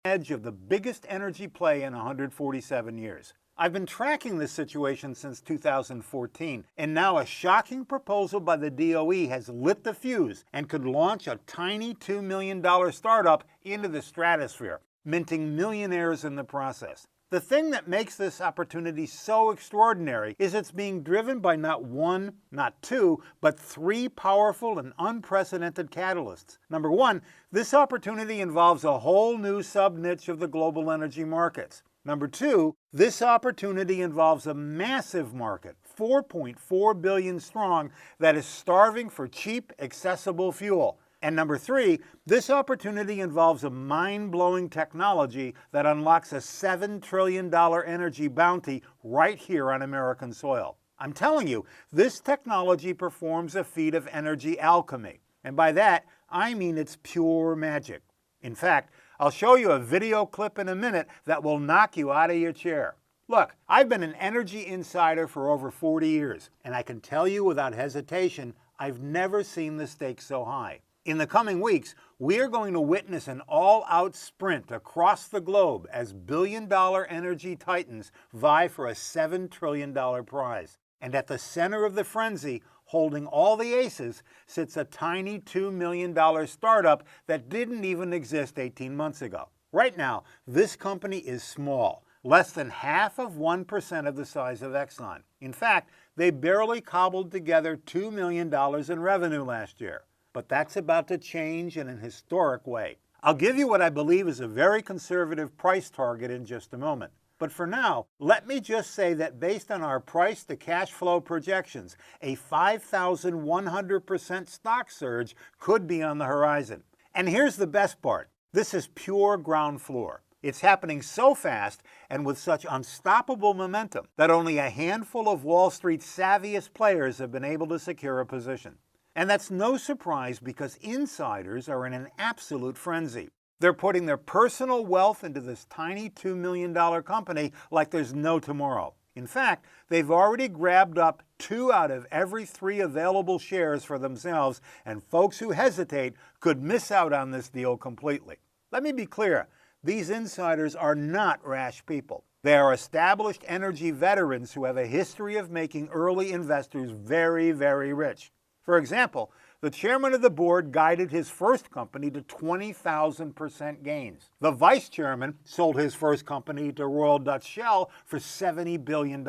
Edge of the biggest energy play in 147 years. I've been tracking this situation since 2014, and now a shocking proposal by the DOE has lit the fuse and could launch a tiny $2 million startup into the stratosphere, minting millionaires in the process. The thing that makes this opportunity so extraordinary is it's being driven by not one, not two, but three powerful and unprecedented catalysts. Number one, this opportunity involves a whole new sub-niche of the global energy markets. Number two, this opportunity involves a massive market, 4.4 billion strong, that is starving for cheap, accessible fuel. And number three, this opportunity involves a mind-blowing technology that unlocks a $7 trillion energy bounty right here on American soil. I'm telling you, this technology performs a feat of energy alchemy. And by that, I mean it's pure magic. In fact, I'll show you a video clip in a minute that will knock you out of your chair. Look, I've been an energy insider for over 40 years, and I can tell you without hesitation, I've never seen the stakes so high. In the coming weeks, we are going to witness an all-out sprint across the globe as billion-dollar energy titans vie for a $7 trillion prize. And at the center of the frenzy, holding all the aces, sits a tiny $2 million startup that didn't even exist 18 months ago. Right now, this company is small, less than half of 1% of the size of Exxon. In fact, they barely cobbled together $2 million in revenue last year. But that's about to change in an historic way. I'll give you what I believe is a very conservative price target in just a moment. But for now, let me just say that based on our price to cash flow projections, a 5,100% stock surge could be on the horizon. And here's the best part. This is pure ground floor. It's happening so fast and with such unstoppable momentum that only a handful of Wall Street's savviest players have been able to secure a position. And that's no surprise because insiders are in an absolute frenzy. They're putting their personal wealth into this tiny $2 million company like there's no tomorrow. In fact, they've already grabbed up 2 out of every 3 available shares for themselves, and folks who hesitate could miss out on this deal completely. Let me be clear, these insiders are not rash people. They are established energy veterans who have a history of making early investors very, very rich. For example, the chairman of the board guided his first company to 20,000% gains. The vice chairman sold his first company to Royal Dutch Shell for $70 billion.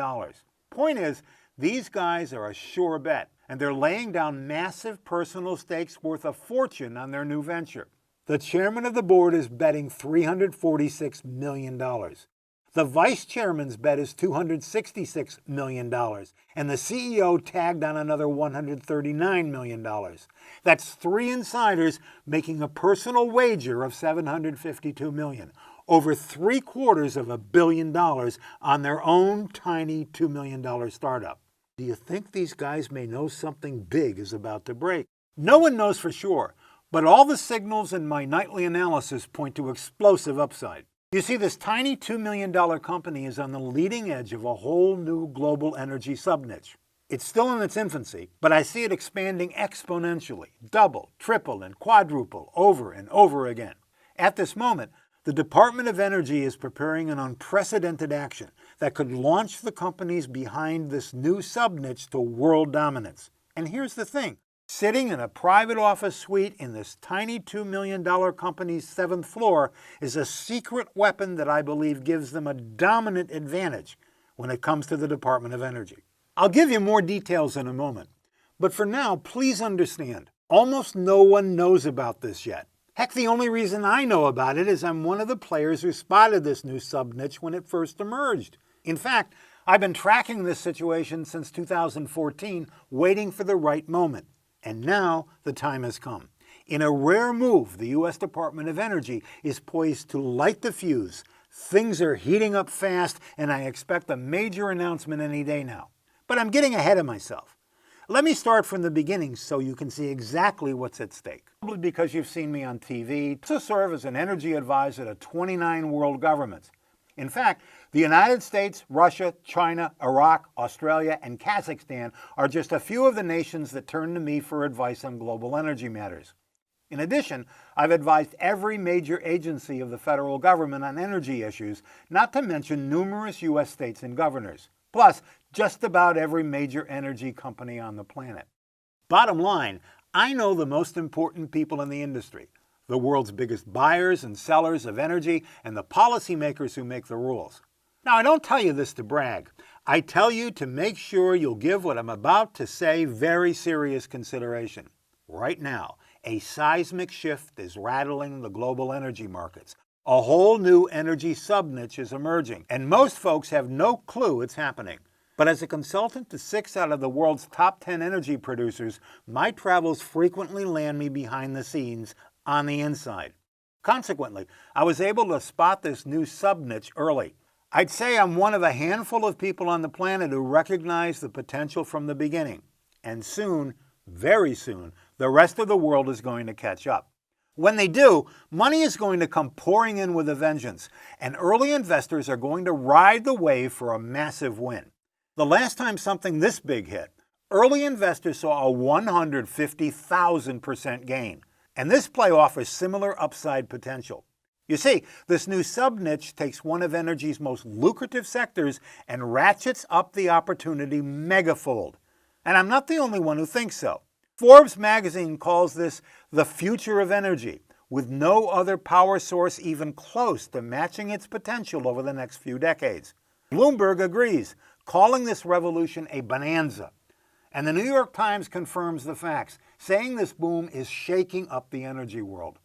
Point is, these guys are a sure bet, and they're laying down massive personal stakes worth a fortune on their new venture. The chairman of the board is betting $346 million. The vice chairman's bet is $266 million, and the CEO tagged on another $139 million. That's 3 insiders making a personal wager of $752 million, over $750 million on their own tiny $2 million startup. Do you think these guys may know something big is about to break? No one knows for sure, but all the signals in my nightly analysis point to explosive upside. You see, this tiny $2 million company is on the leading edge of a whole new global energy sub-niche. It's still in its infancy, but I see it expanding exponentially, double, triple, and quadruple over and over again. At this moment, the Department of Energy is preparing an unprecedented action that could launch the companies behind this new sub-niche to world dominance. And here's the thing. Sitting in a private office suite in this tiny $2 million company's 7th floor is a secret weapon that I believe gives them a dominant advantage when it comes to the Department of Energy. I'll give you more details in a moment, but for now, please understand, almost no one knows about this yet. Heck, the only reason I know about it is I'm one of the players who spotted this new sub-niche when it first emerged. In fact, I've been tracking this situation since 2014, waiting for the right moment. And now the time has come. In a rare move, the U.S. Department of Energy is poised to light the fuse. Things are heating up fast, and I expect a major announcement any day now. But I'm getting ahead of myself. Let me start from the beginning so you can see exactly what's at stake. Probably because you've seen me on TV to serve as an energy advisor to 29 world governments. In fact, the United States, Russia, China, Iraq, Australia, and Kazakhstan are just a few of the nations that turn to me for advice on global energy matters. In addition, I've advised every major agency of the federal government on energy issues, not to mention numerous U.S. states and governors, plus just about every major energy company on the planet. Bottom line, I know the most important people in the industry, the world's biggest buyers and sellers of energy, and the policymakers who make the rules. Now, I don't tell you this to brag. I tell you to make sure you'll give what I'm about to say very serious consideration. Right now, a seismic shift is rattling the global energy markets. A whole new energy sub-niche is emerging, and most folks have no clue it's happening. But as a consultant to 6 out of the world's top 10 energy producers, my travels frequently land me behind the scenes on the inside. Consequently, I was able to spot this new sub-niche early. I'd say I'm one of a handful of people on the planet who recognize the potential from the beginning. And soon, very soon, the rest of the world is going to catch up. When they do, money is going to come pouring in with a vengeance, and early investors are going to ride the wave for a massive win. The last time something this big hit, early investors saw a 150,000% gain, and this play offers similar upside potential. You see, this new sub-niche takes one of energy's most lucrative sectors and ratchets up the opportunity megafold. And I'm not the only one who thinks so. Forbes magazine calls this the future of energy, with no other power source even close to matching its potential over the next few decades. Bloomberg agrees, calling this revolution a bonanza. And the New York Times confirms the facts, saying this boom is shaking up the energy world.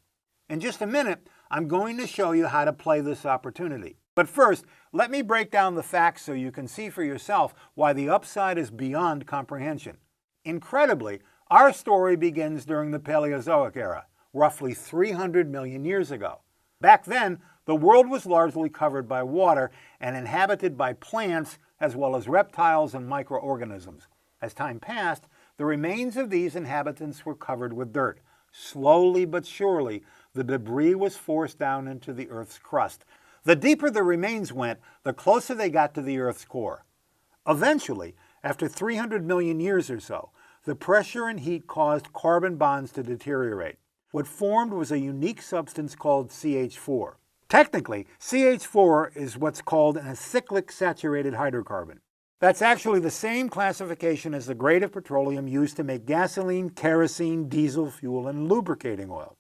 In just a minute, I'm going to show you how to play this opportunity. But first, let me break down the facts so you can see for yourself why the upside is beyond comprehension. Incredibly, our story begins during the Paleozoic era, roughly 300 million years ago. Back then, the world was largely covered by water and inhabited by plants as well as reptiles and microorganisms. As time passed, the remains of these inhabitants were covered with dirt. Slowly but surely, the debris was forced down into the Earth's crust. The deeper the remains went, the closer they got to the Earth's core. Eventually, after 300 million years or so, the pressure and heat caused carbon bonds to deteriorate. What formed was a unique substance called CH4. Technically, CH4 is what's called an acyclic saturated hydrocarbon. That's actually the same classification as the grade of petroleum used to make gasoline, kerosene, diesel fuel, and lubricating oil.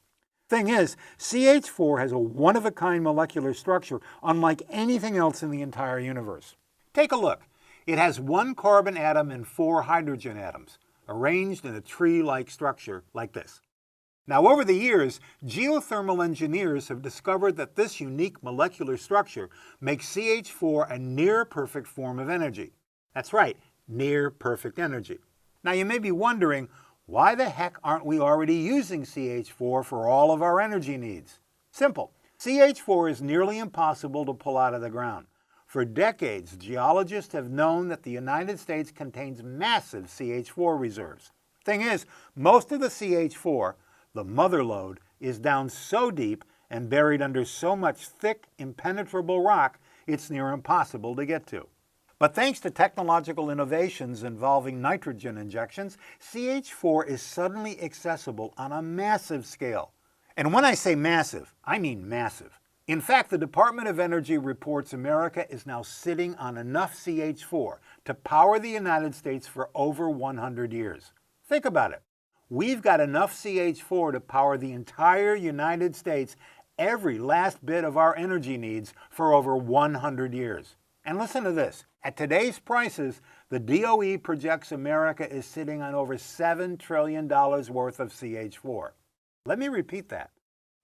Thing is, CH4 has a one-of-a-kind molecular structure unlike anything else in the entire universe. Take a look. It has one carbon atom and 4 hydrogen atoms, arranged in a tree-like structure like this. Now, over the years, geothermal engineers have discovered that this unique molecular structure makes CH4 a near-perfect form of energy. That's right, near-perfect energy. Now, you may be wondering, why the heck aren't we already using CH4 for all of our energy needs? Simple. CH4 is nearly impossible to pull out of the ground. For decades, geologists have known that the United States contains massive CH4 reserves. Thing is, most of the CH4, the mother lode, is down so deep and buried under so much thick, impenetrable rock, it's near impossible to get to. But thanks to technological innovations involving nitrogen injections, CH4 is suddenly accessible on a massive scale. And when I say massive, I mean massive. In fact, the Department of Energy reports America is now sitting on enough CH4 to power the United States for over 100 years. Think about it. We've got enough CH4 to power the entire United States, every last bit of our energy needs, for over 100 years. And listen to this. At today's prices, the DOE projects America is sitting on over $7 trillion worth of CH4. Let me repeat that.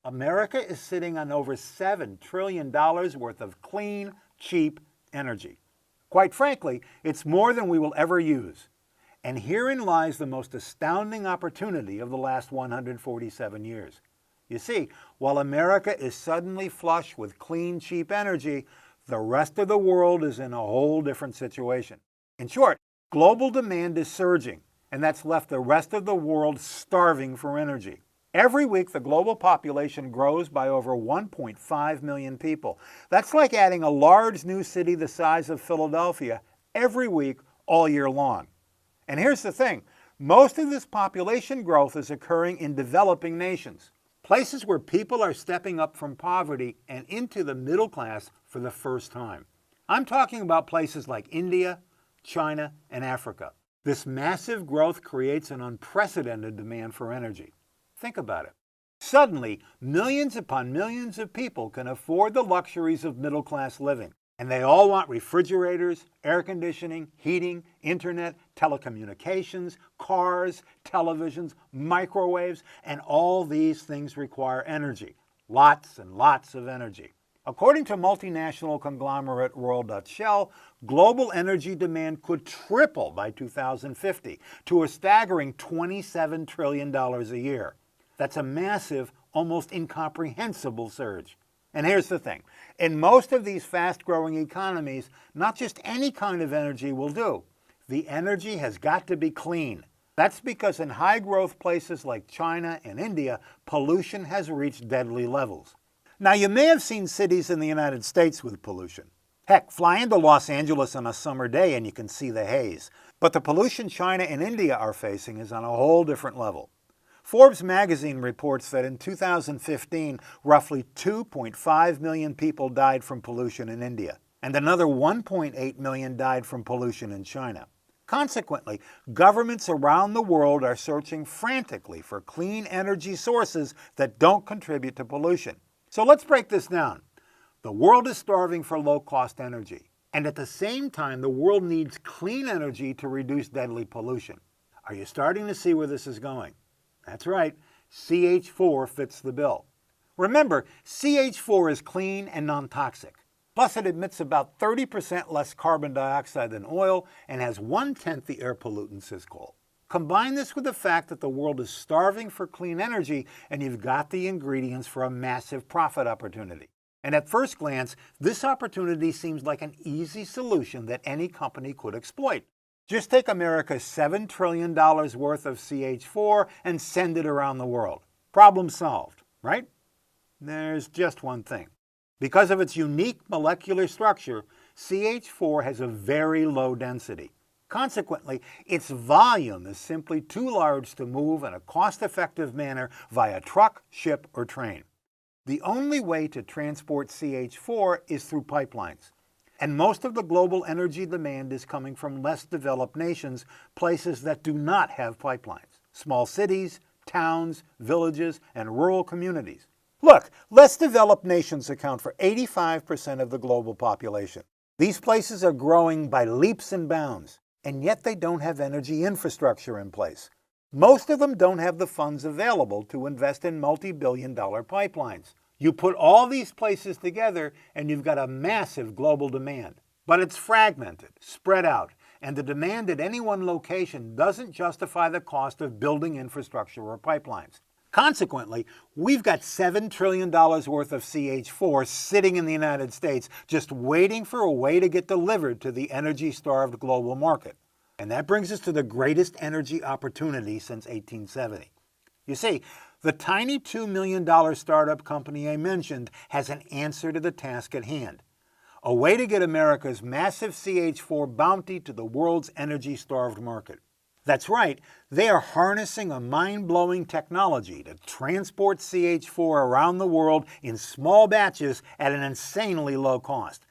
America is sitting on over $7 trillion worth of clean, cheap energy. Quite frankly, it's more than we will ever use. And herein lies the most astounding opportunity of the last 147 years. You see, while America is suddenly flush with clean, cheap energy, the rest of the world is in a whole different situation. In short, global demand is surging, and that's left the rest of the world starving for energy. Every week, the global population grows by over 1.5 million people. That's like adding a large new city the size of Philadelphia every week, all year long. And here's the thing, Most of this population growth is occurring in developing nations, places where people are stepping up from poverty and into the middle class for the first time. I'm talking about places like India, China, and Africa. This massive growth creates an unprecedented demand for energy. Think about it. Suddenly, millions upon millions of people can afford the luxuries of middle-class living, and they all want refrigerators, air conditioning, heating, internet, telecommunications, cars, televisions, microwaves, and all these things require energy. Lots and lots of energy. According to multinational conglomerate Royal Dutch Shell, global energy demand could triple by 2050 to a staggering $27 trillion a year. That's a massive, almost incomprehensible surge. And here's the thing. In most of these fast-growing economies, not just any kind of energy will do. The energy has got to be clean. That's because in high-growth places like China and India, pollution has reached deadly levels. Now, you may have seen cities in the United States with pollution. Heck, fly into Los Angeles on a summer day and you can see the haze. But the pollution China and India are facing is on a whole different level. Forbes magazine reports that in 2015, roughly 2.5 million people died from pollution in India, and another 1.8 million died from pollution in China. Consequently, governments around the world are searching frantically for clean energy sources that don't contribute to pollution. So let's break this down. The world is starving for low-cost energy, and at the same time, the world needs clean energy to reduce deadly pollution. Are you starting to see where this is going? That's right, CH4 fits the bill. Remember, CH4 is clean and non-toxic. Plus, it emits about 30% less carbon dioxide than oil and has 1/10 the air pollutants as coal. Combine this with the fact that the world is starving for clean energy, and you've got the ingredients for a massive profit opportunity. And at first glance, this opportunity seems like an easy solution that any company could exploit. Just take America's $7 trillion worth of CH4 and send it around the world. Problem solved, right? There's just one thing. Because of its unique molecular structure, CH4 has a very low density. Consequently, its volume is simply too large to move in a cost-effective manner via truck, ship, or train. The only way to transport CH4 is through pipelines. And most of the global energy demand is coming from less developed nations, places that do not have pipelines. Small cities, towns, villages, and rural communities. Look, less developed nations account for 85% of the global population. These places are growing by leaps and bounds, and yet they don't have energy infrastructure in place. Most of them don't have the funds available to invest in multi-billion-dollar pipelines. You put all these places together and you've got a massive global demand. But it's fragmented, spread out, and the demand at any one location doesn't justify the cost of building infrastructure or pipelines. Consequently, we've got $7 trillion worth of CH4 sitting in the United States just waiting for a way to get delivered to the energy-starved global market. And that brings us to the greatest energy opportunity since 1870. You see, the tiny $2 million startup company I mentioned has an answer to the task at hand. A way to get America's massive CH4 bounty to the world's energy-starved market. That's right, they are harnessing a mind-blowing technology to transport CH4 around the world in small batches at an insanely low cost.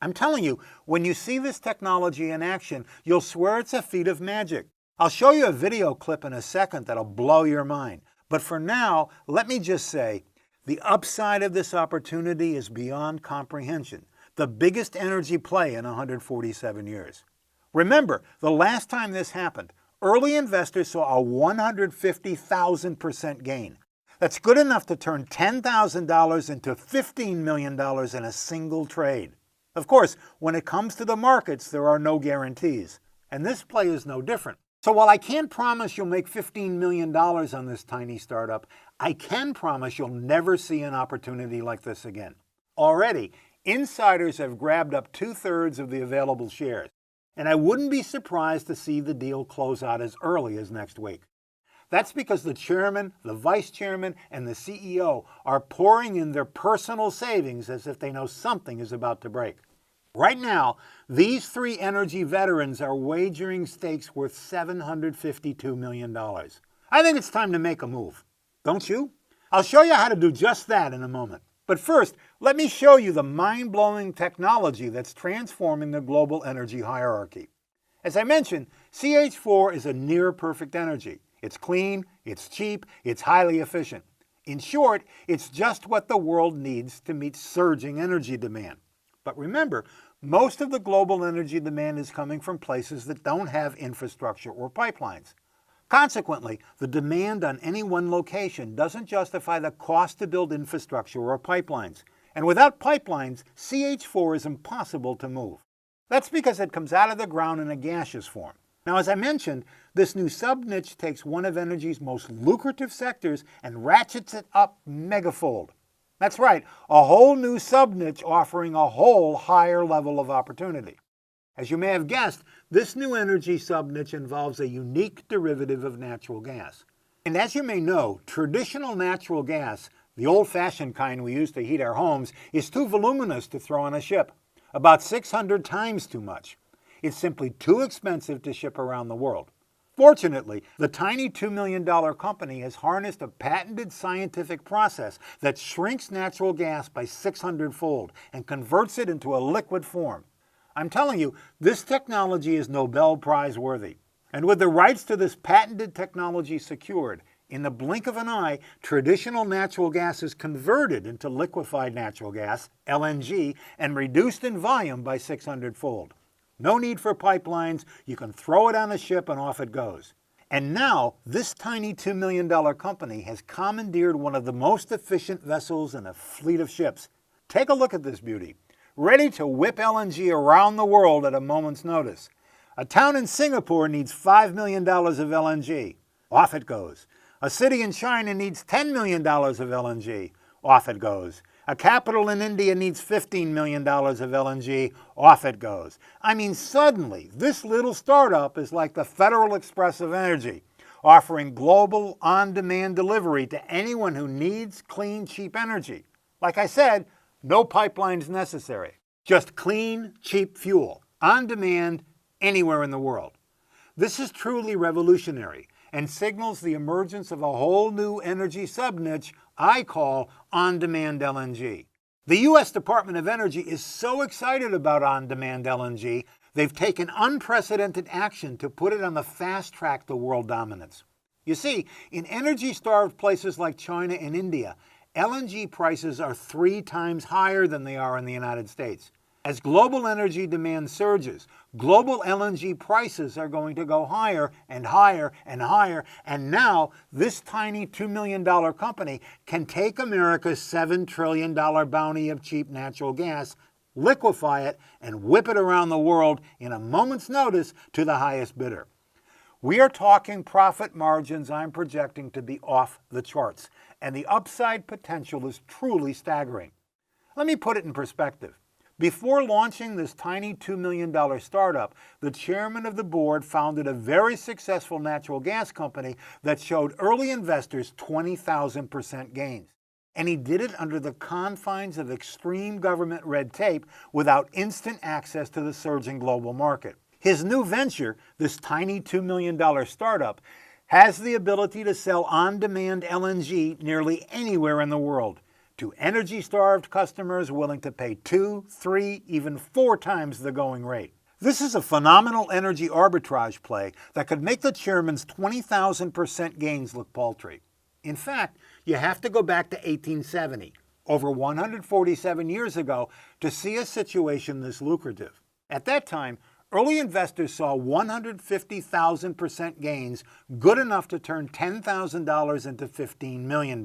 I'm telling you, when you see this technology in action, you'll swear it's a feat of magic. I'll show you a video clip in a second that'll blow your mind. But for now, let me just say, the upside of this opportunity is beyond comprehension. The biggest energy play in 147 years. Remember, the last time this happened, early investors saw a 150,000% gain. That's good enough to turn $10,000 into $15 million in a single trade. Of course, when it comes to the markets, there are no guarantees. And this play is no different. So while I can't promise you'll make $15 million on this tiny startup, I can promise you'll never see an opportunity like this again. Already, insiders have grabbed up 2/3 of the available shares. And I wouldn't be surprised to see the deal close out as early as next week. That's because the chairman, the vice chairman, and the CEO are pouring in their personal savings as if they know something is about to break. Right now, these three energy veterans are wagering stakes worth $752 million. I think it's time to make a move. Don't you? I'll show you how to do just that in a moment. But first, let me show you the mind-blowing technology that's transforming the global energy hierarchy. As I mentioned, CH4 is a near-perfect energy. It's clean, it's cheap, it's highly efficient. In short, it's just what the world needs to meet surging energy demand. But remember, most of the global energy demand is coming from places that don't have infrastructure or pipelines. Consequently, the demand on any one location doesn't justify the cost to build infrastructure or pipelines. And without pipelines, CH4 is impossible to move. That's because it comes out of the ground in a gaseous form. Now, as I mentioned, this new sub-niche takes one of energy's most lucrative sectors and ratchets it up megafold. That's right, a whole new sub-niche offering a whole higher level of opportunity. As you may have guessed, this new energy sub-niche involves a unique derivative of natural gas. And as you may know, traditional natural gas, the old-fashioned kind we use to heat our homes, is too voluminous to throw on a ship, about 600 times too much. It's simply too expensive to ship around the world. Fortunately, the tiny $2 million company has harnessed a patented scientific process that shrinks natural gas by 600-fold and converts it into a liquid form. I'm telling you, this technology is Nobel Prize worthy. And with the rights to this patented technology secured, in the blink of an eye, traditional natural gas is converted into liquefied natural gas, LNG, and reduced in volume by 600-fold. No need for pipelines, you can throw it on a ship and off it goes. And now, this tiny $2 million company has commandeered one of the most efficient vessels in a fleet of ships. Take a look at this beauty. Ready to whip LNG around the world at a moment's notice. A town in Singapore needs $5 million of LNG. Off it goes. A city in China needs $10 million of LNG. Off it goes. A capital in India needs $15 million of LNG. Off it goes. I mean, suddenly, this little startup is like the Federal Express of energy, offering global on-demand delivery to anyone who needs clean, cheap energy. Like I said, no pipelines necessary. Just clean, cheap fuel, on demand, anywhere in the world. This is truly revolutionary and signals the emergence of a whole new energy sub-niche I call on-demand LNG. The U.S. Department of Energy is so excited about on-demand LNG, they've taken unprecedented action to put it on the fast track to world dominance. You see, in energy-starved places like China and India, LNG prices are 3 times higher than they are in the United States. As global energy demand surges, global LNG prices are going to go higher and higher and higher, and now this tiny $2 million company can take America's $7 trillion bounty of cheap natural gas, liquefy it, and whip it around the world in a moment's notice to the highest bidder. We are talking profit margins I'm projecting to be off the charts, and the upside potential is truly staggering. Let me put it in perspective. Before launching this tiny $2 million startup, the chairman of the board founded a very successful natural gas company that showed early investors 20,000% gains. And he did it under the confines of extreme government red tape without instant access to the surging global market. His new venture, this tiny $2 million startup, has the ability to sell on-demand LNG nearly anywhere in the world to energy-starved customers willing to pay 2, 3, even 4 times the going rate. This is a phenomenal energy arbitrage play that could make the chairman's 20,000% gains look paltry. In fact, you have to go back to 1870, over 147 years ago, to see a situation this lucrative. At that time, early investors saw 150,000% gains, good enough to turn $10,000 into $15 million.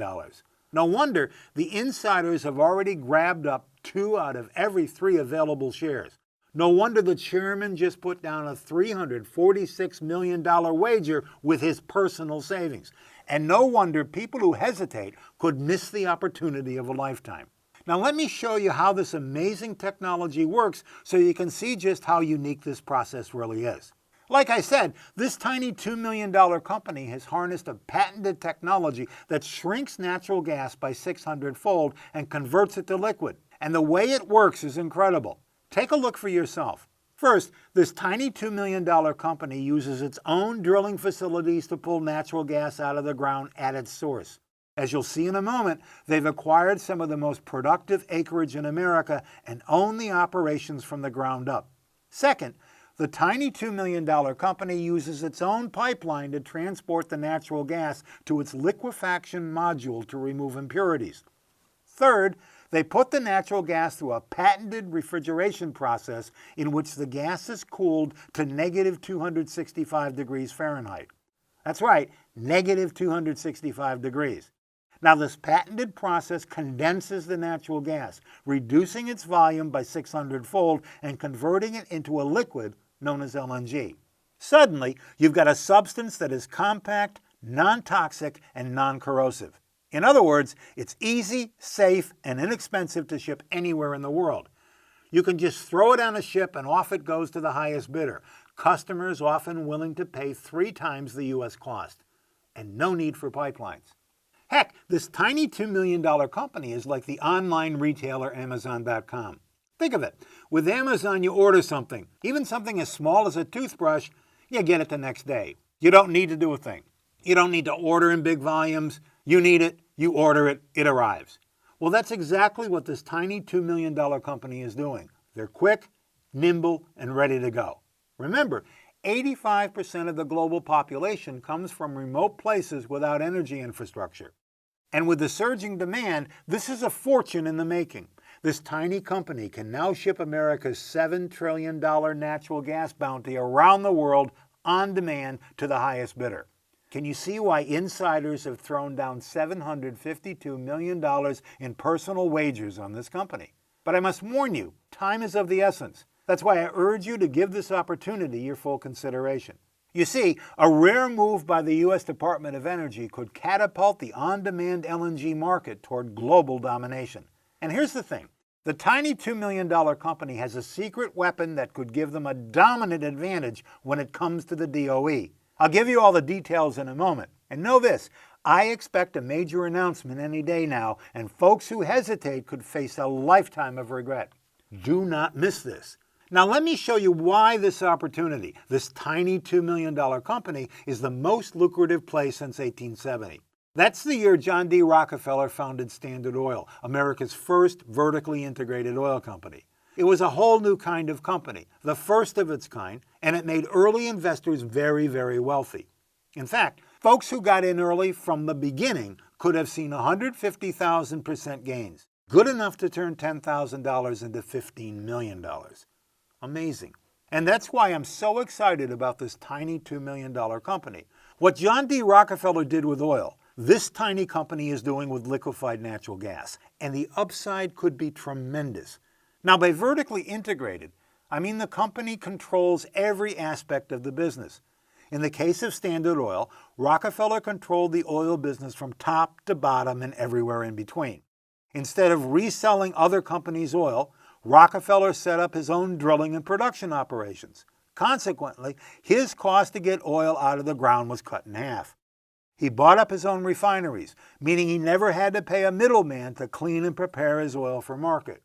No wonder the insiders have already grabbed up 2 out of every 3 available shares. No wonder the chairman just put down a $346 million wager with his personal savings. And no wonder people who hesitate could miss the opportunity of a lifetime. Now let me show you how this amazing technology works so you can see just how unique this process really is. Like I said, this tiny $2 million company has harnessed a patented technology that shrinks natural gas by 600-fold and converts it to liquid. And the way it works is incredible. Take a look for yourself. First, this tiny $2 million company uses its own drilling facilities to pull natural gas out of the ground at its source. As you'll see in a moment, they've acquired some of the most productive acreage in America and own the operations from the ground up. Second, the tiny $2 million company uses its own pipeline to transport the natural gas to its liquefaction module to remove impurities. Third, they put the natural gas through a patented refrigeration process in which the gas is cooled to negative 265 degrees Fahrenheit. That's right, negative 265 degrees. Now, this patented process condenses the natural gas, reducing its volume by 600-fold and converting it into a liquid known as LNG. Suddenly, you've got a substance that is compact, non-toxic, and non-corrosive. In other words, it's easy, safe, and inexpensive to ship anywhere in the world. You can just throw it on a ship and off it goes to the highest bidder, customers often willing to pay 3 times the U.S. cost. And no need for pipelines. Heck, this tiny $2 million company is like the online retailer Amazon.com. Think of it. With Amazon, you order something, even something as small as a toothbrush, you get it the next day. You don't need to do a thing. You don't need to order in big volumes. You need it, you order it, it arrives. Well, that's exactly what this tiny $2 million company is doing. They're quick, nimble, and ready to go. Remember, 85% of the global population comes from remote places without energy infrastructure. And with the surging demand, this is a fortune in the making. This tiny company can now ship America's $7 trillion natural gas bounty around the world on demand to the highest bidder. Can you see why insiders have thrown down $752 million in personal wagers on this company? But I must warn you, time is of the essence. That's why I urge you to give this opportunity your full consideration. You see, a rare move by the U.S. Department of Energy could catapult the on-demand LNG market toward global domination. And here's the thing. The tiny $2 million company has a secret weapon that could give them a dominant advantage when it comes to the DOE. I'll give you all the details in a moment. And know this, I expect a major announcement any day now, and folks who hesitate could face a lifetime of regret. Do not miss this. Now let me show you why this opportunity, this tiny $2 million company, is the most lucrative play since 1870. That's the year John D. Rockefeller founded Standard Oil, America's first vertically integrated oil company. It was a whole new kind of company, the first of its kind, and it made early investors very, very wealthy. In fact, folks who got in early from the beginning could have seen 150,000% gains, good enough to turn $10,000 into $15 million. Amazing. And that's why I'm so excited about this tiny $2 million company. What John D. Rockefeller did with oil, this tiny company is doing with liquefied natural gas, and the upside could be tremendous. Now, by vertically integrated, I mean the company controls every aspect of the business. In the case of Standard Oil, Rockefeller controlled the oil business from top to bottom and everywhere in between. Instead of reselling other companies' oil, Rockefeller set up his own drilling and production operations. Consequently, his cost to get oil out of the ground was cut in half. He bought up his own refineries, meaning he never had to pay a middleman to clean and prepare his oil for market.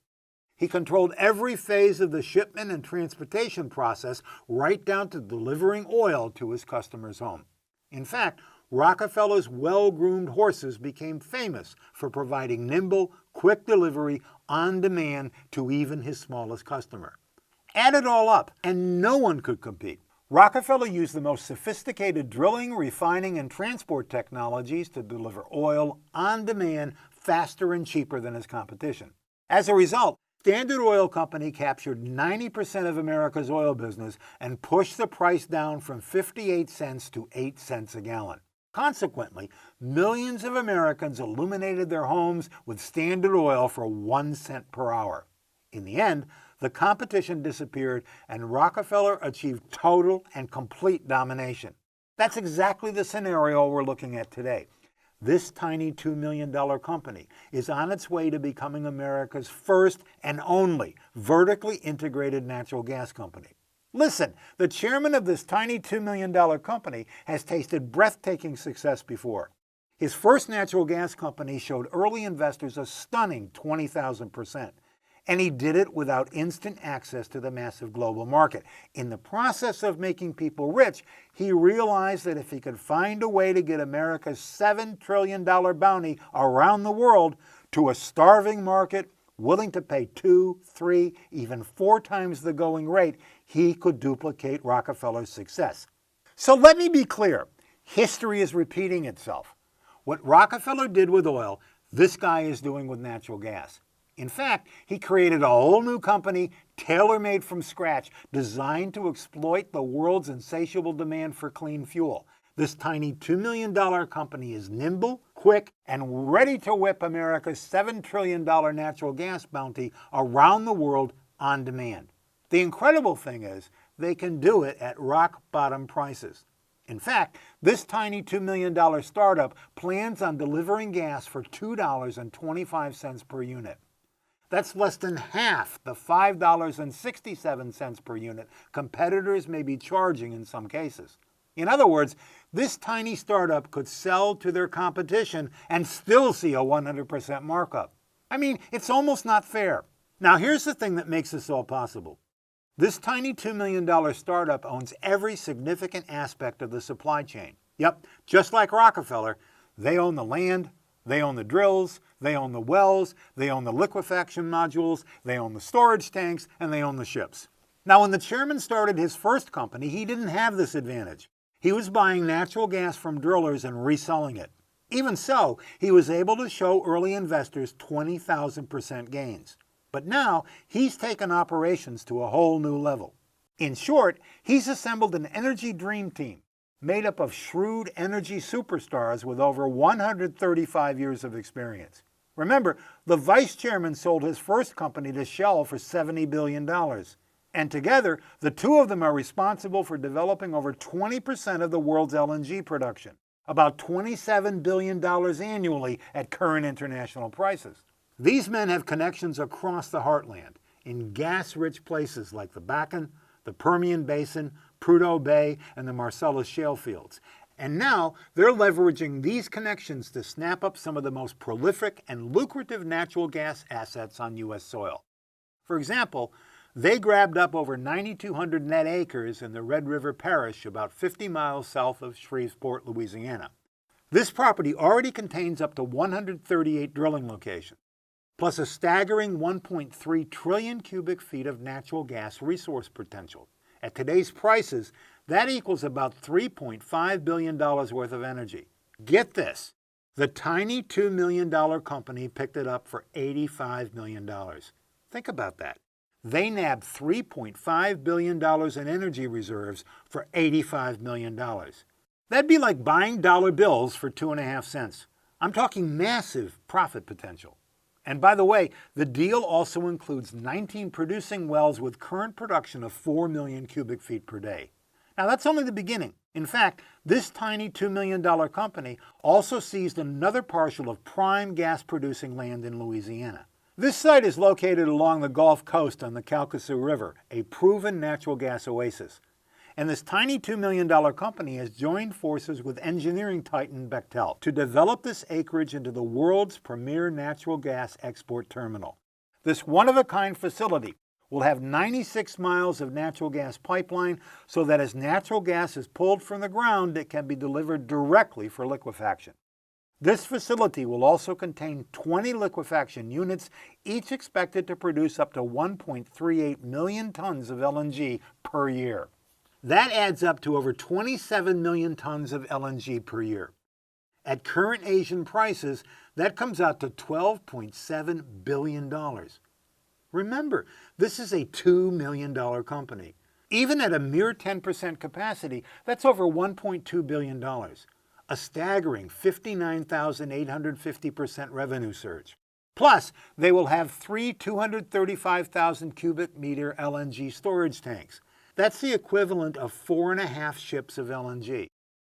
He controlled every phase of the shipment and transportation process, right down to delivering oil to his customer's home. In fact, Rockefeller's well-groomed horses became famous for providing nimble, quick delivery on demand to even his smallest customer. Add it all up, and no one could compete. Rockefeller used the most sophisticated drilling, refining, and transport technologies to deliver oil on demand faster and cheaper than his competition. As a result, Standard Oil Company captured 90% of America's oil business and pushed the price down from 58 cents to 8 cents a gallon. Consequently, millions of Americans illuminated their homes with Standard Oil for 1 cent per hour. In the end, the competition disappeared and Rockefeller achieved total and complete domination. That's exactly the scenario we're looking at today. This tiny $2 million company is on its way to becoming America's first and only vertically integrated natural gas company. Listen, the chairman of this tiny $2 million company has tasted breathtaking success before. His first natural gas company showed early investors a stunning 20,000%. And he did it without instant access to the massive global market. In the process of making people rich, he realized that if he could find a way to get America's $7 trillion bounty around the world to a starving market willing to pay 2, 3, even 4 times the going rate, he could duplicate Rockefeller's success. So let me be clear. History is repeating itself. What Rockefeller did with oil, this guy is doing with natural gas. In fact, he created a whole new company, tailor-made from scratch, designed to exploit the world's insatiable demand for clean fuel. This tiny $2 million company is nimble, quick, and ready to whip America's $7 trillion natural gas bounty around the world on demand. The incredible thing is, they can do it at rock-bottom prices. In fact, this tiny $2 million startup plans on delivering gas for $2.25 per unit. That's less than half the $5.67 per unit competitors may be charging in some cases. In other words, this tiny startup could sell to their competition and still see a 100% markup. I mean, it's almost not fair. Now here's the thing that makes this all possible. This tiny $2 million startup owns every significant aspect of the supply chain. Yep, just like Rockefeller, they own the land, they own the drills, they own the wells, they own the liquefaction modules, they own the storage tanks, and they own the ships. Now, when the chairman started his first company, he didn't have this advantage. He was buying natural gas from drillers and reselling it. Even so, he was able to show early investors 20,000% gains. But now, he's taken operations to a whole new level. In short, he's assembled an energy dream team made up of shrewd energy superstars with over 135 years of experience. Remember, the vice chairman sold his first company to Shell for $70 billion. And together, the two of them are responsible for developing over 20% of the world's LNG production, about $27 billion annually at current international prices. These men have connections across the heartland, in gas-rich places like the Bakken, the Permian Basin, Prudhoe Bay, and the Marcellus shale fields. And now they're leveraging these connections to snap up some of the most prolific and lucrative natural gas assets on U.S. soil. For example, they grabbed up over 9,200 net acres in the Red River Parish about 50 miles south of Shreveport, Louisiana. This property already contains up to 138 drilling locations, plus a staggering 1.3 trillion cubic feet of natural gas resource potential. At today's prices, that equals about $3.5 billion worth of energy. Get this, the tiny $2 million company picked it up for $85 million. Think about that. They nabbed $3.5 billion in energy reserves for $85 million. That'd be like buying dollar bills for 2.5 cents. I'm talking massive profit potential. And by the way, the deal also includes 19 producing wells with current production of 4 million cubic feet per day. Now that's only the beginning. In fact, this tiny $2 million company also seized another parcel of prime gas-producing land in Louisiana. This site is located along the Gulf Coast on the Calcasieu River, a proven natural gas oasis. And this tiny $2 million company has joined forces with engineering titan Bechtel to develop this acreage into the world's premier natural gas export terminal. This one-of-a-kind facility will have 96 miles of natural gas pipeline so that as natural gas is pulled from the ground, it can be delivered directly for liquefaction. This facility will also contain 20 liquefaction units, each expected to produce up to 1.38 million tons of LNG per year. That adds up to over 27 million tons of LNG per year. At current Asian prices, that comes out to $12.7 billion. Remember, this is a $2 million company. Even at a mere 10% capacity, that's over $1.2 billion. A staggering 59,850% revenue surge. Plus, they will have 3 235,000 cubic meter LNG storage tanks. That's the equivalent of 4.5 ships of LNG,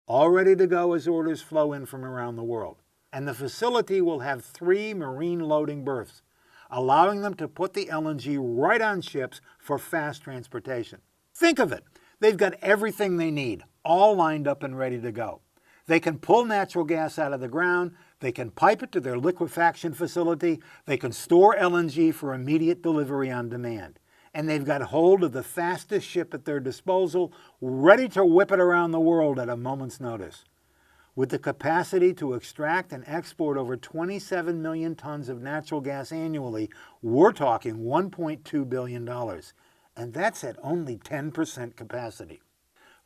all ready to go as orders flow in from around the world. And the facility will have 3 marine loading berths, allowing them to put the LNG right on ships for fast transportation. Think of it. They've got everything they need, all lined up and ready to go. They can pull natural gas out of the ground, They can pipe it to their liquefaction facility, they can store LNG for immediate delivery on demand, and they've got hold of the fastest ship at their disposal, ready to whip it around the world at a moment's notice. With the capacity to extract and export over 27 million tons of natural gas annually, we're talking $1.2 billion, and that's at only 10% capacity.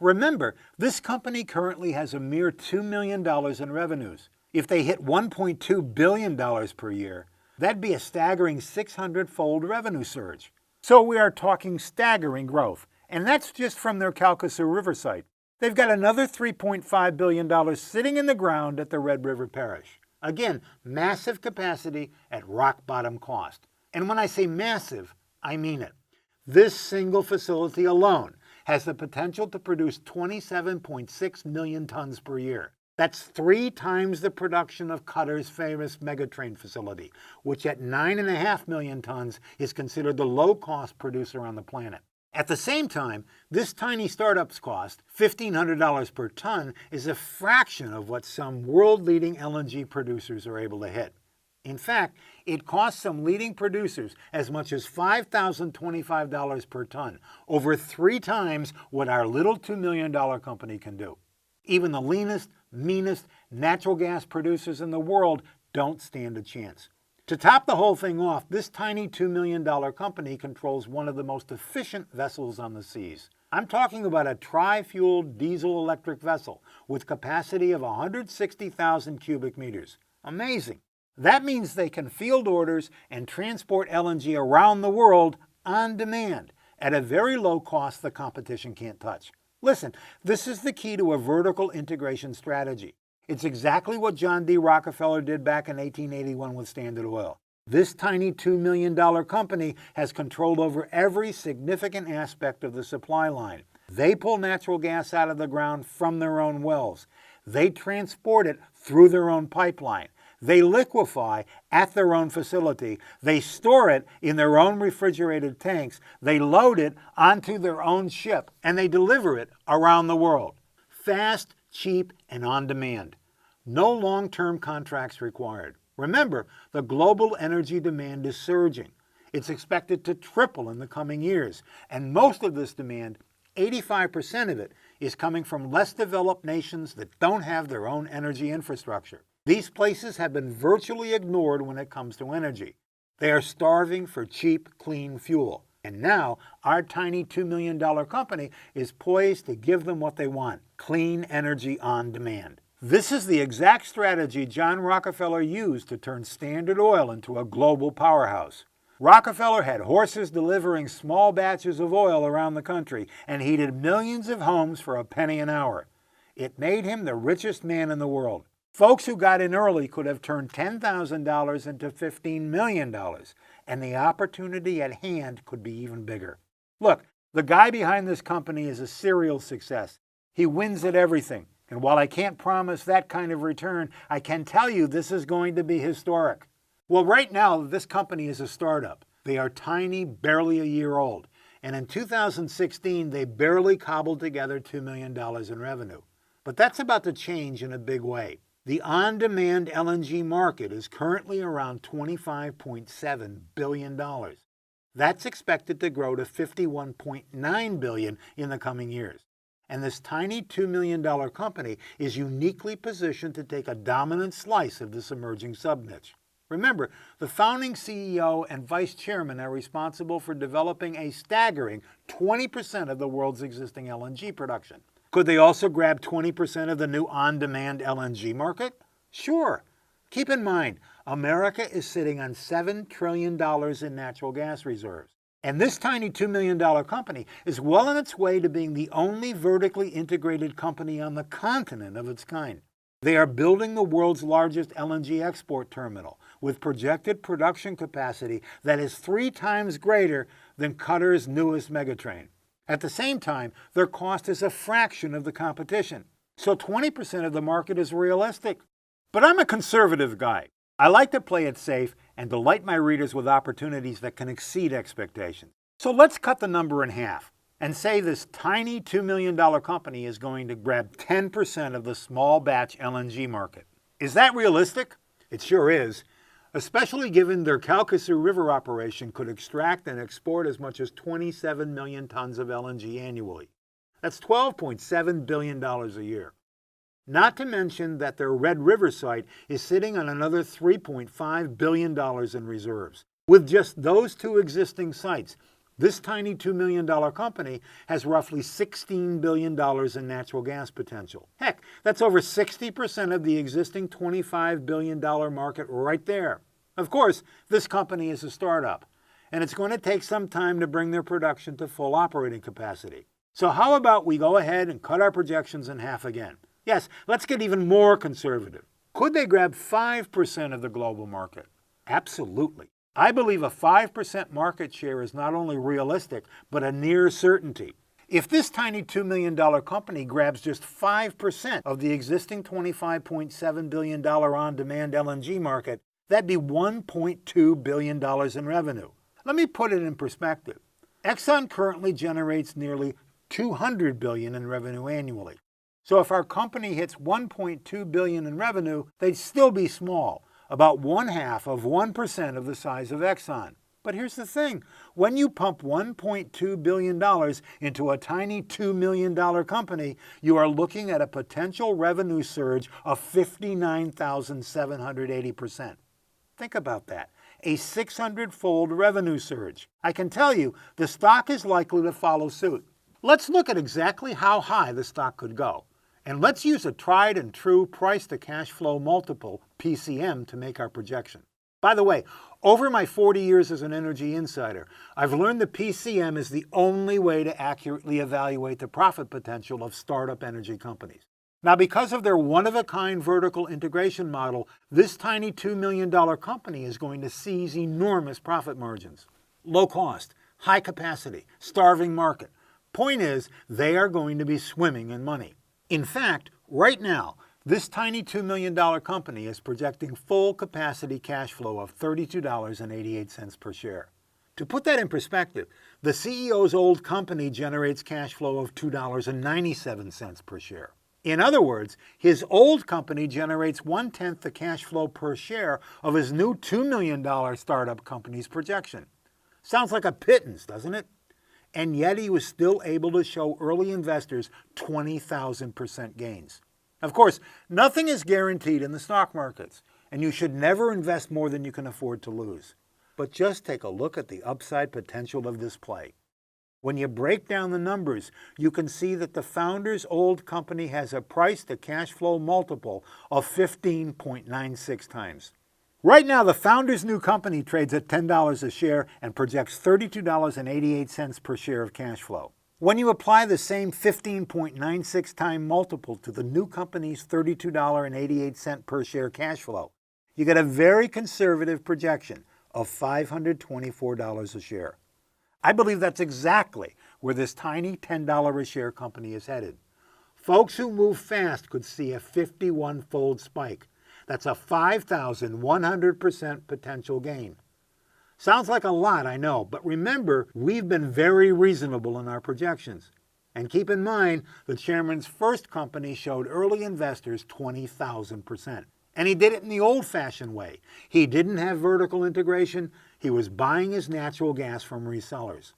Remember, this company currently has a mere $2 million in revenues. If they hit $1.2 billion per year, that'd be a staggering 600-fold revenue surge. So we are talking staggering growth, and that's just from their Calcasieu River site. They've got another $3.5 billion sitting in the ground at the Red River Parish. Again, massive capacity at rock-bottom cost. And when I say massive, I mean it. This single facility alone has the potential to produce 27.6 million tons per year. That's 3 times the production of Qatar's famous Megatrain facility, which at 9.5 million tons is considered the low-cost producer on the planet. At the same time, this tiny startup's cost, $1,500 per ton, is a fraction of what some world-leading LNG producers are able to hit. In fact, it costs some leading producers as much as $5,025 per ton, over 3 times what our little $2 million company can do. Even the leanest, meanest natural gas producers in the world don't stand a chance. To top the whole thing off, this tiny $2 million company controls one of the most efficient vessels on the seas. I'm talking about a tri-fueled diesel-electric vessel with capacity of 160,000 cubic meters. Amazing. That means they can field orders and transport LNG around the world on demand at a very low cost the competition can't touch. Listen, this is the key to a vertical integration strategy. It's exactly what John D. Rockefeller did back in 1881 with Standard Oil. This tiny $2 million company has control over every significant aspect of the supply line. They pull natural gas out of the ground from their own wells. They transport it through their own pipeline. They liquefy at their own facility. They store it in their own refrigerated tanks. They load it onto their own ship, and they deliver it around the world. Fast, cheap, and on demand. No long-term contracts required. Remember, the global energy demand is surging. It's expected to triple in the coming years, and most of this demand, 85% of it, is coming from less developed nations that don't have their own energy infrastructure. These places have been virtually ignored when it comes to energy. They are starving for cheap, clean fuel. And now, our tiny $2 million company is poised to give them what they want, clean energy on demand. This is the exact strategy John Rockefeller used to turn Standard Oil into a global powerhouse. Rockefeller had horses delivering small batches of oil around the country and heated millions of homes for a penny an hour. It made him the richest man in the world. Folks who got in early could have turned $10,000 into $15 million, and the opportunity at hand could be even bigger. Look, the guy behind this company is a serial success. He wins at everything, and while I can't promise that kind of return, I can tell you this is going to be historic. Well, right now, this company is a startup. They are tiny, barely a year old, and in 2016, they barely cobbled together $2 million in revenue. But that's about to change in a big way. The on-demand LNG market is currently around $25.7 billion. That's expected to grow to $51.9 billion in the coming years. And this tiny $2 million company is uniquely positioned to take a dominant slice of this emerging sub-niche. Remember, the founding CEO and vice chairman are responsible for developing a staggering 20% of the world's existing LNG production. Could they also grab 20% of the new on-demand LNG market? Sure. Keep in mind, America is sitting on $7 trillion in natural gas reserves. And this tiny $2 million company is well on its way to being the only vertically integrated company on the continent of its kind. They are building the world's largest LNG export terminal with projected production capacity that is 3 times greater than Qatar's newest megatrain. At the same time, their cost is a fraction of the competition. So 20% of the market is realistic. But I'm a conservative guy. I like to play it safe and delight my readers with opportunities that can exceed expectations. So let's cut the number in half and say this tiny $2 million company is going to grab 10% of the small batch LNG market. Is that realistic? It sure is, especially given their Calcasieu River operation could extract and export as much as 27 million tons of LNG annually. That's $12.7 billion a year. Not to mention that their Red River site is sitting on another $3.5 billion in reserves. With just those two existing sites, this tiny $2 million company has roughly $16 billion in natural gas potential. Heck, that's over 60% of the existing $25 billion market right there. Of course, this company is a startup, and it's going to take some time to bring their production to full operating capacity. So how about we go ahead and cut our projections in half again? Yes, let's get even more conservative. Could they grab 5% of the global market? Absolutely. I believe a 5% market share is not only realistic, but a near certainty. If this tiny $2 million company grabs just 5% of the existing $25.7 billion on-demand LNG market, that'd be $1.2 billion in revenue. Let me put it in perspective. Exxon currently generates nearly $200 billion in revenue annually. So if our company hits $1.2 billion in revenue, they'd still be small, about 1/2 of the size of Exxon. But here's the thing, when you pump $1.2 billion into a tiny $2 million company, you are looking at a potential revenue surge of 59,780%. Think about that, a 600-fold revenue surge. I can tell you, the stock is likely to follow suit. Let's look at exactly how high the stock could go. And let's use a tried and true price to cash flow multiple, PCM, to make our projection. By the way, over my 40 years as an energy insider, I've learned the PCM is the only way to accurately evaluate the profit potential of startup energy companies. Now, because of their one-of-a-kind vertical integration model, this tiny $2 million company is going to seize enormous profit margins. Low cost, high capacity, starving market. Point is, they are going to be swimming in money. In fact, right now, this tiny $2 million company is projecting full capacity cash flow of $32.88 per share. To put that in perspective, the CEO's old company generates cash flow of $2.97 per share. In other words, his old company generates 1/10 the cash flow per share of his new $2 million startup company's projection. Sounds like a pittance, doesn't it? And yet he was still able to show early investors 20,000% gains. Of course, nothing is guaranteed in the stock markets, and you should never invest more than you can afford to lose. But just take a look at the upside potential of this play. When you break down the numbers, you can see that the founder's old company has a price to cash flow multiple of 15.96 times. Right now, the founder's new company trades at $10 a share and projects $32.88 per share of cash flow. When you apply the same 15.96 time multiple to the new company's $32.88 per share cash flow, you get a very conservative projection of $524 a share. I believe that's exactly where this tiny $10 a share company is headed. Folks who move fast could see a 51-fold spike. That's a 5,100% potential gain. Sounds like a lot, I know, but remember, we've been very reasonable in our projections. And keep in mind, the chairman's first company showed early investors 20,000%. And he did it in the old-fashioned way. He didn't have vertical integration. He was buying his natural gas from resellers.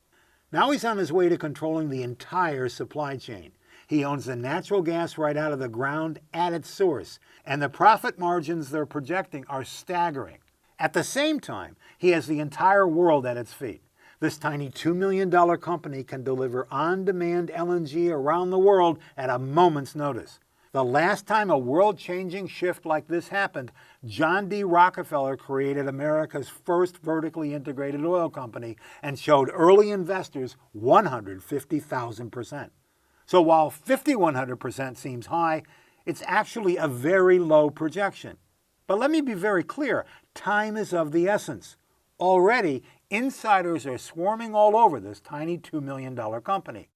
Now he's on his way to controlling the entire supply chain. He owns the natural gas right out of the ground at its source, and the profit margins they're projecting are staggering. At the same time, he has the entire world at its feet. This tiny $2 million company can deliver on-demand LNG around the world at a moment's notice. The last time a world-changing shift like this happened, John D. Rockefeller created America's first vertically integrated oil company and showed early investors 150,000%. So while 5,100% seems high, it's actually a very low projection. But let me be very clear, time is of the essence. Already, insiders are swarming all over this tiny $2 million company.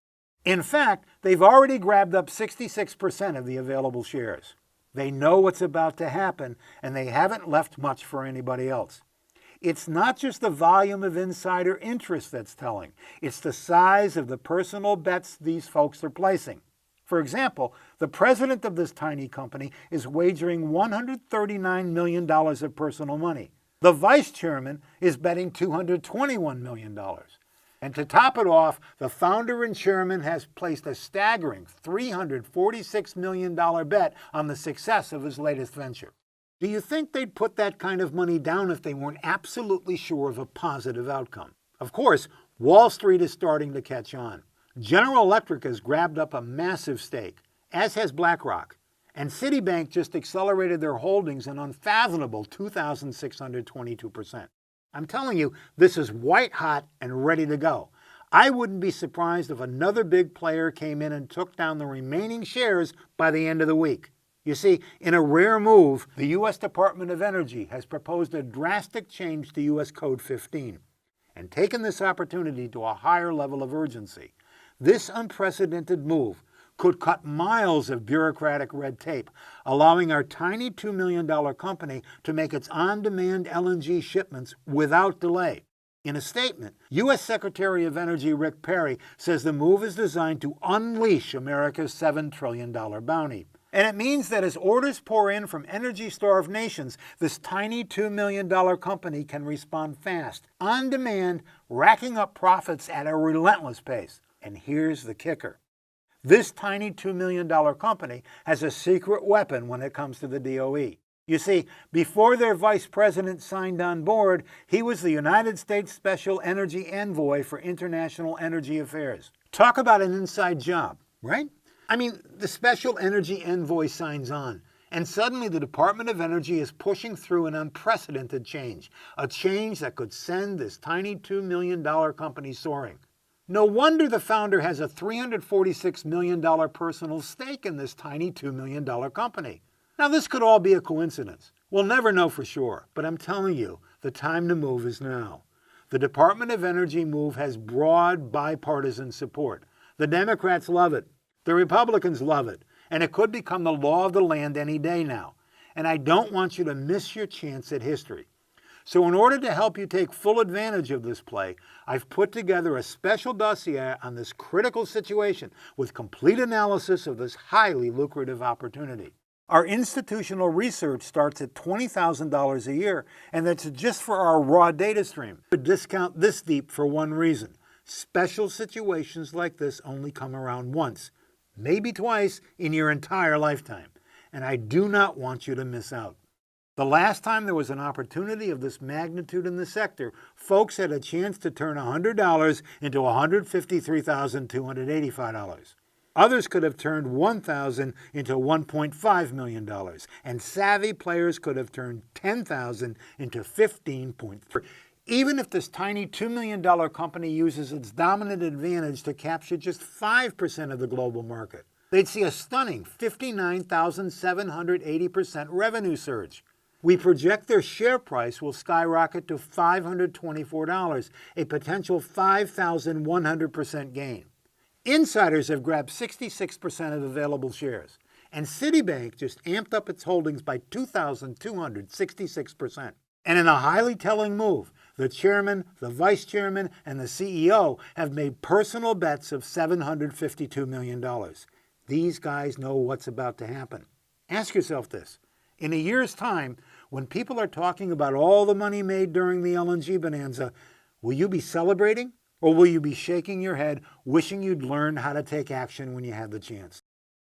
In fact, they've already grabbed up 66% of the available shares. They know what's about to happen, and they haven't left much for anybody else. It's not just the volume of insider interest that's telling. It's the size of the personal bets these folks are placing. For example, the president of this tiny company is wagering $139 million of personal money. The vice chairman is betting $221 million. And to top it off, the founder and chairman has placed a staggering $346 million bet on the success of his latest venture. Do you think they'd put that kind of money down if they weren't absolutely sure of a positive outcome? Of course, Wall Street is starting to catch on. General Electric has grabbed up a massive stake, as has BlackRock. And Citibank just accelerated their holdings an unfathomable 2,622%. I'm telling you, this is white hot and ready to go. I wouldn't be surprised if another big player came in and took down the remaining shares by the end of the week. You see, in a rare move, the U.S. Department of Energy has proposed a drastic change to U.S. Code 15 and taken this opportunity to a higher level of urgency. This unprecedented move could cut miles of bureaucratic red tape, allowing our tiny $2 million company to make its on-demand LNG shipments without delay. In a statement, U.S. Secretary of Energy Rick Perry says the move is designed to unleash America's $7 trillion bounty. And it means that as orders pour in from energy-starved nations, this tiny $2 million company can respond fast, on demand, racking up profits at a relentless pace. And here's the kicker. This tiny $2 million company has a secret weapon when it comes to the DOE. You see, before their vice president signed on board, he was the United States Special Energy Envoy for International Energy Affairs. Talk about an inside job, right? I mean, the Special Energy Envoy signs on, and suddenly the Department of Energy is pushing through an unprecedented change, a change that could send this tiny $2 million company soaring. No wonder the founder has a $346 million personal stake in this tiny $2 million company. Now, this could all be a coincidence. We'll never know for sure, but I'm telling you, the time to move is now. The Department of Energy move has broad bipartisan support. The Democrats love it. The Republicans love it. And it could become the law of the land any day now. And I don't want you to miss your chance at history. So in order to help you take full advantage of this play, I've put together a special dossier on this critical situation with complete analysis of this highly lucrative opportunity. Our institutional research starts at $20,000 a year, and that's just for our raw data stream. A discount this deep for one reason. Special situations like this only come around once, maybe twice in your entire lifetime, and I do not want you to miss out. The last time there was an opportunity of this magnitude in the sector, folks had a chance to turn $100 into $153,285. Others could have turned $1,000 into $1.5 million, and savvy players could have turned $10,000 into $15.3. Even if this tiny $2 million company uses its dominant advantage to capture just 5% of the global market, they'd see a stunning 59,780% revenue surge. We project their share price will skyrocket to $524, a potential 5,100% gain. Insiders have grabbed 66% of available shares, and Citibank just amped up its holdings by 2,266%. And in a highly telling move, the chairman, the vice chairman, and the CEO have made personal bets of $752 million. These guys know what's about to happen. Ask yourself this. In a year's time, when people are talking about all the money made during the LNG bonanza, will you be celebrating, or will you be shaking your head, wishing you'd learned how to take action when you had the chance?